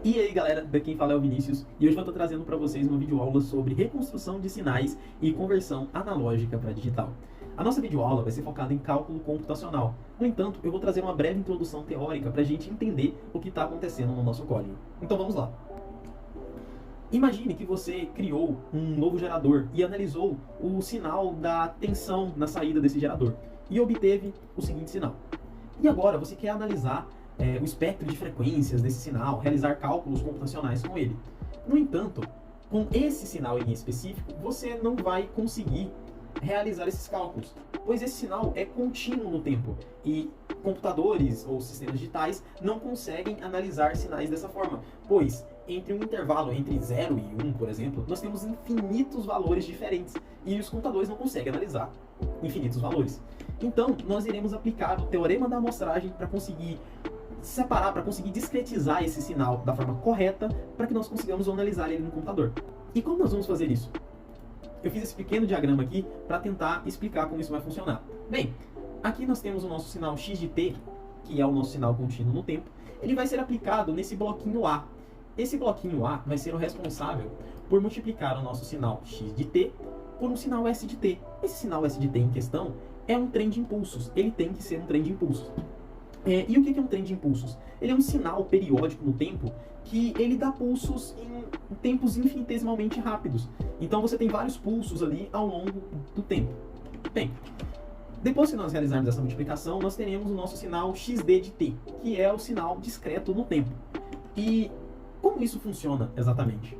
E aí galera, daqui quem fala é o Vinícius e hoje eu estou trazendo para vocês uma videoaula sobre reconstrução de sinais e conversão analógica para digital. A nossa videoaula vai ser focada em cálculo computacional. No entanto, eu vou trazer uma breve introdução teórica para a gente entender o que está acontecendo no nosso código. Então vamos lá. Imagine que você criou um novo gerador e analisou o sinal da tensão na saída desse gerador e obteve o seguinte sinal. E agora você quer analisar o espectro de frequências desse sinal, realizar cálculos computacionais com ele. No entanto, com esse sinal em específico, você não vai conseguir realizar esses cálculos, pois esse sinal é contínuo no tempo e computadores ou sistemas digitais não conseguem analisar sinais dessa forma, pois entre um intervalo entre 0 e 1, por exemplo, nós temos infinitos valores diferentes e os computadores não conseguem analisar infinitos valores. Então, nós iremos aplicar o teorema da amostragem para conseguir separar, para conseguir discretizar esse sinal da forma correta para que nós consigamos analisar ele no computador. E como nós vamos fazer isso? Eu fiz esse pequeno diagrama aqui para tentar explicar como isso vai funcionar. Bem, aqui nós temos o nosso sinal x de t, que é o nosso sinal contínuo no tempo. Ele vai ser aplicado nesse bloquinho A. Esse bloquinho A vai ser o responsável por multiplicar o nosso sinal x de t por um sinal s de t. Esse sinal s de t em questão é um trem de impulsos. Ele tem que ser um trem de impulsos. E o que é um trem de impulsos? Ele é um sinal periódico no tempo que ele dá pulsos em tempos infinitesimalmente rápidos. Então você tem vários pulsos ali ao longo do tempo. Bem, depois que nós realizarmos essa multiplicação, nós teremos o nosso sinal xd de t, que é o sinal discreto no tempo. E como isso funciona exatamente?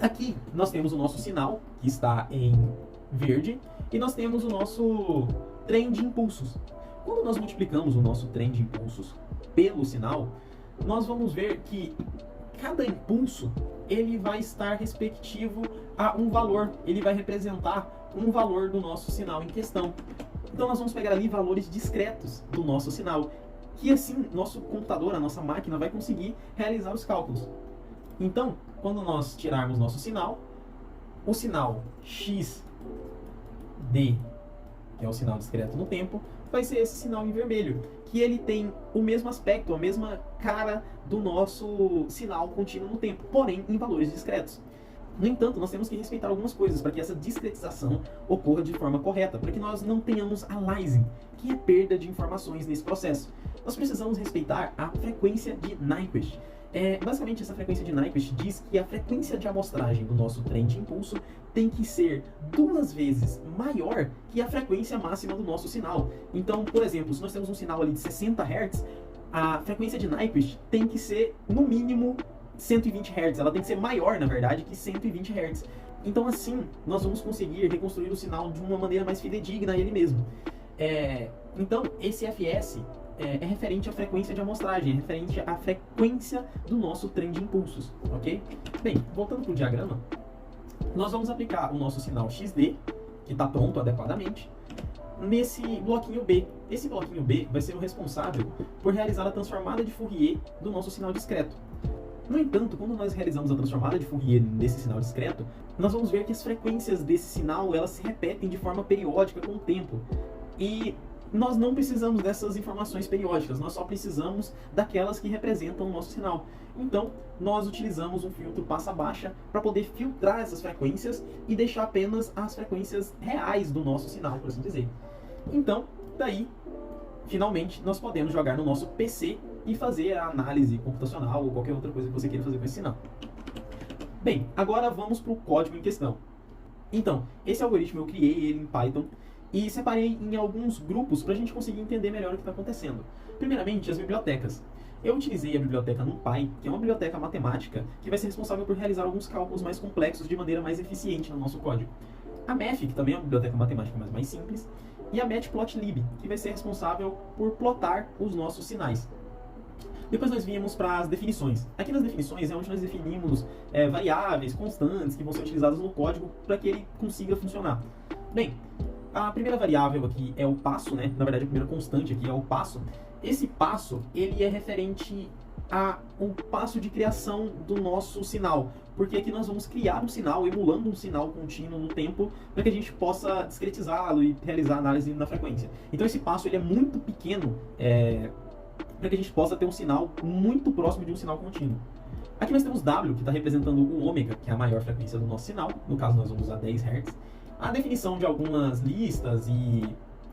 Aqui nós temos o nosso sinal, que está em verde, e nós temos o nosso trem de impulsos. Quando nós multiplicamos o nosso trem de impulsos pelo sinal, nós vamos ver que cada impulso ele vai estar respectivo a um valor, ele vai representar um valor do nosso sinal em questão. Então nós vamos pegar ali valores discretos do nosso sinal, que assim nosso computador, a nossa máquina vai conseguir realizar os cálculos. Então, quando nós tirarmos nosso sinal, o sinal xd, que é o sinal discreto no tempo, vai ser esse sinal em vermelho, que ele tem o mesmo aspecto, a mesma cara do nosso sinal contínuo no tempo, porém em valores discretos. No entanto, nós temos que respeitar algumas coisas para que essa discretização ocorra de forma correta, para que nós não tenhamos aliasing, que é perda de informações nesse processo. Nós precisamos respeitar a frequência de Nyquist. Basicamente, essa frequência de Nyquist diz que a frequência de amostragem do nosso trem de impulso tem que ser 2 vezes maior que a frequência máxima do nosso sinal. Então, por exemplo, se nós temos um sinal ali de 60 Hz, a frequência de Nyquist tem que ser, no mínimo, 120 Hz. Ela tem que ser maior, na verdade, que 120 Hz. Então, assim, nós vamos conseguir reconstruir o sinal de uma maneira mais fidedigna a ele mesmo. Então, esse fs é referente à frequência de amostragem, é referente à frequência do nosso trem de impulsos, ok? Bem, voltando para o diagrama, nós vamos aplicar o nosso sinal xd, que está pronto adequadamente, nesse bloquinho B. Esse bloquinho B vai ser o responsável por realizar a transformada de Fourier do nosso sinal discreto. No entanto, quando nós realizamos a transformada de Fourier desse sinal discreto, nós vamos ver que as frequências desse sinal elas se repetem de forma periódica com o tempo. E nós não precisamos dessas informações periódicas, nós só precisamos daquelas que representam o nosso sinal. Então, nós utilizamos um filtro passa-baixa para poder filtrar essas frequências e deixar apenas as frequências reais do nosso sinal, por assim dizer. Então, daí, finalmente, nós podemos jogar no nosso PC e fazer a análise computacional ou qualquer outra coisa que você queira fazer com esse sinal. Bem, agora vamos para o código em questão. Então, esse algoritmo eu criei ele em Python e separei em alguns grupos para a gente conseguir entender melhor o que está acontecendo. Primeiramente, as bibliotecas. Eu utilizei a biblioteca NumPy, que é uma biblioteca matemática que vai ser responsável por realizar alguns cálculos mais complexos de maneira mais eficiente no nosso código. A Math, que também é uma biblioteca matemática mais simples, e a Matplotlib, que vai ser responsável por plotar os nossos sinais. Depois nós viemos para as definições. Aqui nas definições é onde nós definimos variáveis, constantes, que vão ser utilizadas no código para que ele consiga funcionar. Bem, a primeira variável aqui é o passo, né? Na verdade, a primeira constante aqui é o passo. Esse passo, ele é referente ao passo de criação do nosso sinal. Porque aqui nós vamos criar um sinal, emulando um sinal contínuo no tempo, para que a gente possa discretizá-lo e realizar a análise na frequência. Então esse passo ele é muito pequeno para que a gente possa ter um sinal muito próximo de um sinal contínuo. Aqui nós temos W, que está representando o ômega, que é a maior frequência do nosso sinal. No caso, nós vamos usar 10 Hz. A definição de algumas listas e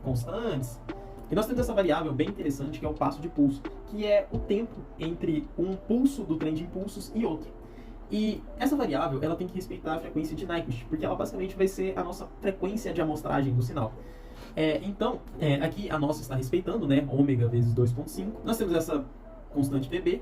constantes. E nós temos essa variável bem interessante, que é o passo de pulso, que é o tempo entre um pulso do trem de impulsos e outro. E essa variável, ela tem que respeitar a frequência de Nyquist, porque ela basicamente vai ser a nossa frequência de amostragem do sinal. Então, aqui a nossa está respeitando, né, ômega vezes 2.5. Nós temos essa constante VB,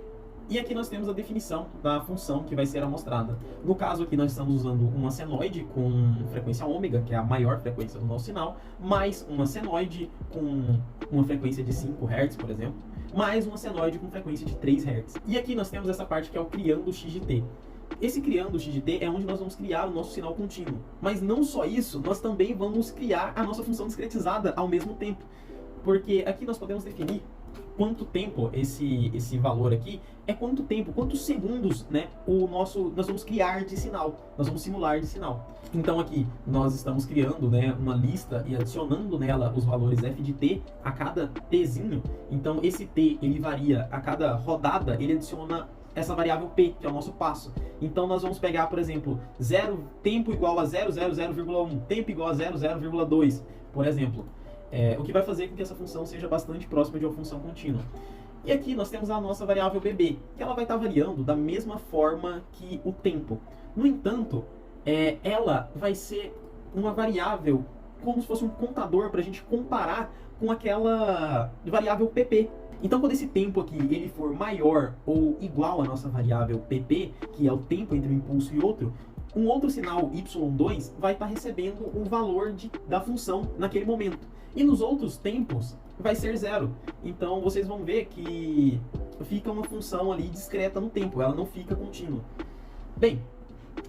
e aqui nós temos a definição da função que vai ser amostrada. No caso aqui nós estamos usando uma senoide com frequência ômega, que é a maior frequência do nosso sinal, mais uma senoide com uma frequência de 5 Hz, por exemplo, mais uma senoide com frequência de 3 Hz. E aqui nós temos essa parte que é o criando x de t. Esse criando x de t é onde nós vamos criar o nosso sinal contínuo. Mas não só isso, nós também vamos criar a nossa função discretizada ao mesmo tempo. Porque aqui nós podemos definir quanto tempo esse valor aqui é quanto tempo, quantos segundos, né, nós vamos criar de sinal, nós vamos simular de sinal. Então aqui nós estamos criando, né, uma lista e adicionando nela os valores f de t a cada tzinho. Então esse t ele varia a cada rodada, ele adiciona essa variável p, que é o nosso passo. Então nós vamos pegar, por exemplo, tempo igual a 0,0,1, tempo igual a 0,0,2, por exemplo. O que vai fazer com que essa função seja bastante próxima de uma função contínua. E aqui nós temos a nossa variável bb, que ela vai estar variando da mesma forma que o tempo. No entanto, ela vai ser uma variável como se fosse um contador para a gente comparar com aquela variável pp. Então, quando esse tempo aqui ele for maior ou igual à nossa variável pp, que é o tempo entre um impulso e outro, um outro sinal y2 vai estar recebendo o valor da função naquele momento. E nos outros tempos vai ser zero. Então vocês vão ver que fica uma função ali discreta no tempo, ela não fica contínua. Bem,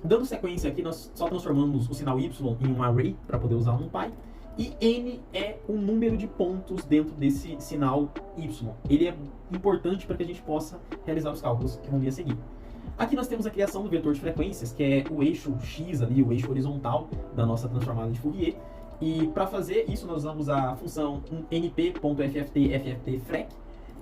dando sequência aqui, nós só transformamos o sinal y em um array para poder usar um NumPy. E n é o número de pontos dentro desse sinal y. Ele é importante para que a gente possa realizar os cálculos que vão vir a seguir. Aqui nós temos a criação do vetor de frequências, que é o eixo x ali, o eixo horizontal da nossa transformada de Fourier. E para fazer isso nós usamos a função np.fft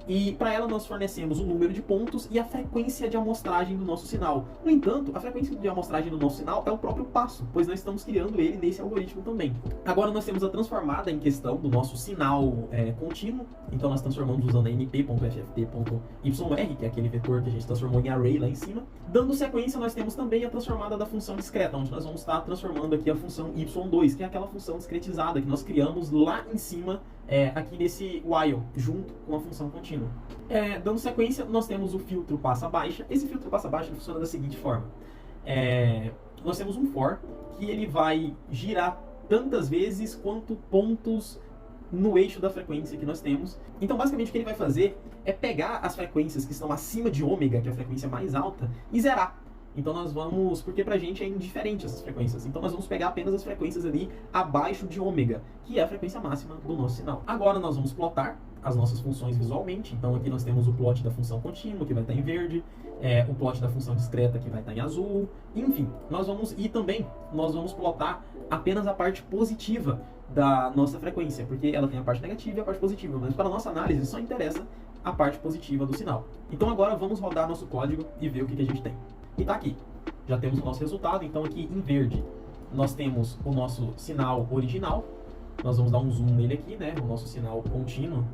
e para ela nós fornecemos o número de pontos e a frequência de amostragem do nosso sinal. No entanto, a frequência de amostragem do nosso sinal é o próprio passo, pois nós estamos criando ele nesse algoritmo também. Agora nós temos a transformada em questão do nosso sinal contínuo, então nós transformamos usando a np.fft.yr, que é aquele vetor que a gente transformou em array lá em cima. Dando sequência, nós temos também a transformada da função discreta, onde nós vamos estar transformando aqui a função y2, que é aquela função discretizada que nós criamos lá em cima, aqui nesse while, junto com a função contínua. Dando sequência, nós temos o filtro passa-baixa. Esse filtro passa-baixa funciona da seguinte forma. Nós temos um for que ele vai girar tantas vezes quanto pontos no eixo da frequência que nós temos. Então, basicamente, o que ele vai fazer é pegar as frequências que estão acima de ômega, que é a frequência mais alta, e zerar. Então nós vamos, porque pra gente é indiferente essas frequências, então nós vamos pegar apenas as frequências ali abaixo de ômega, que é a frequência máxima do nosso sinal. Agora nós vamos plotar as nossas funções visualmente, então aqui nós temos o plot da função contínua, que vai estar em verde, o plot da função discreta, que vai estar em azul, enfim, nós vamos plotar apenas a parte positiva da nossa frequência, porque ela tem a parte negativa e a parte positiva, mas para a nossa análise só interessa a parte positiva do sinal. Então agora vamos rodar nosso código e ver o que a gente tem. E tá aqui, já temos o nosso resultado. Então aqui em verde nós temos o nosso sinal original. Nós vamos dar um zoom nele aqui, né? O nosso sinal contínuo,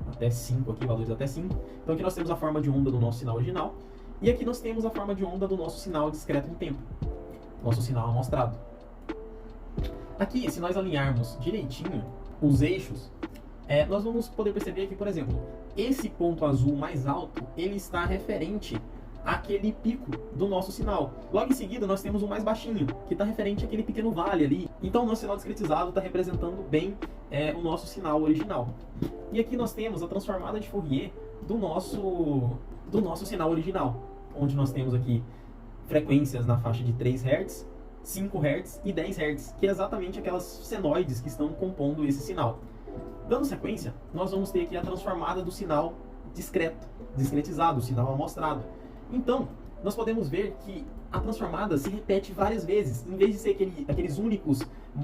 até 5 aqui, valores até 5. Então aqui nós temos a forma de onda do nosso sinal original. E aqui nós temos a forma de onda do nosso sinal discreto em tempo, nosso sinal amostrado. Aqui, se nós alinharmos direitinho os eixos, nós vamos poder perceber que, por exemplo, esse ponto azul mais alto, ele está referente àquele pico do nosso sinal. Logo em seguida, nós temos o mais baixinho, que está referente àquele pequeno vale ali. Então, o nosso sinal discretizado está representando bem o nosso sinal original. E aqui nós temos a transformada de Fourier do nosso sinal original, onde nós temos aqui frequências na faixa de 3 Hz, 5 Hz e 10 Hz, que é exatamente aquelas senoides que estão compondo esse sinal. Dando sequência, nós vamos ter aqui a transformada do sinal discretizado, o sinal amostrado. Então, nós podemos ver que a transformada se repete várias vezes. Em vez de ser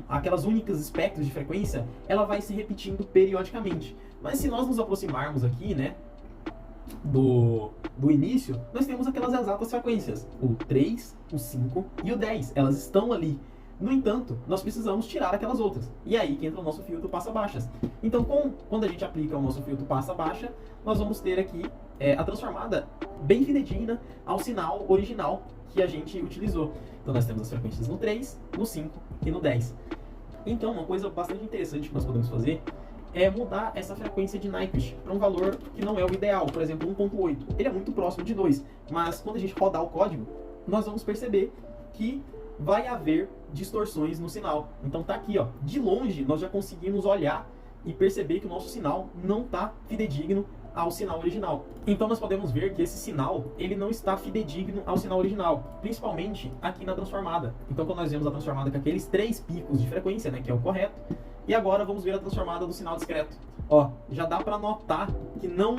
aquelas únicas espectros de frequência, ela vai se repetindo periodicamente. Mas se nós nos aproximarmos aqui, né, do início, nós temos aquelas exatas frequências, o 3, o 5 e o 10. Elas estão ali. No entanto, nós precisamos tirar aquelas outras. E é aí que entra o nosso filtro passa-baixas. Então, quando a gente aplica o nosso filtro passa-baixa, nós vamos ter aqui a transformada bem fidedigna ao sinal original que a gente utilizou. Então, nós temos as frequências no 3, no 5 e no 10. Então, uma coisa bastante interessante que nós podemos fazer é mudar essa frequência de Nyquist para um valor que não é o ideal, por exemplo, 1.8. Ele é muito próximo de 2, mas quando a gente rodar o código, nós vamos perceber que vai haver distorções no sinal. Então tá aqui, ó, de longe nós já conseguimos olhar e perceber que o nosso sinal não está fidedigno ao sinal original. Então nós podemos ver que esse sinal, ele não está fidedigno ao sinal original, principalmente aqui na transformada. Então quando nós vemos a transformada com aqueles 3 picos de frequência, né, que é o correto, e agora vamos ver a transformada do sinal discreto. Ó, já dá para notar que não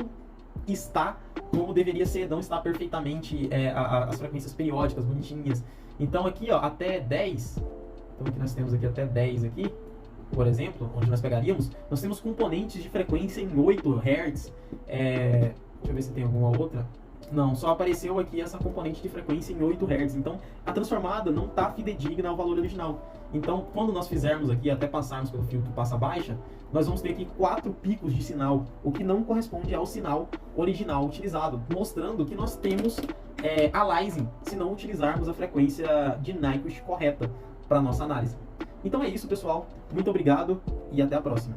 está como deveria ser, não está perfeitamente as frequências periódicas, bonitinhas. Então aqui, ó, até 10, então aqui nós temos aqui até 10 aqui, por exemplo, onde nós pegaríamos, nós temos componentes de frequência em 8 Hz. Deixa eu ver se tem alguma outra. Não, só apareceu aqui essa componente de frequência em 8 Hz. Então, a transformada não está fidedigna ao valor original. Então, quando nós fizermos aqui, até passarmos pelo filtro passa-baixa, nós vamos ter aqui 4 picos de sinal, o que não corresponde ao sinal original utilizado, mostrando que nós temos aliasing, se não utilizarmos a frequência de Nyquist correta para nossa análise. Então é isso, pessoal. Muito obrigado e até a próxima.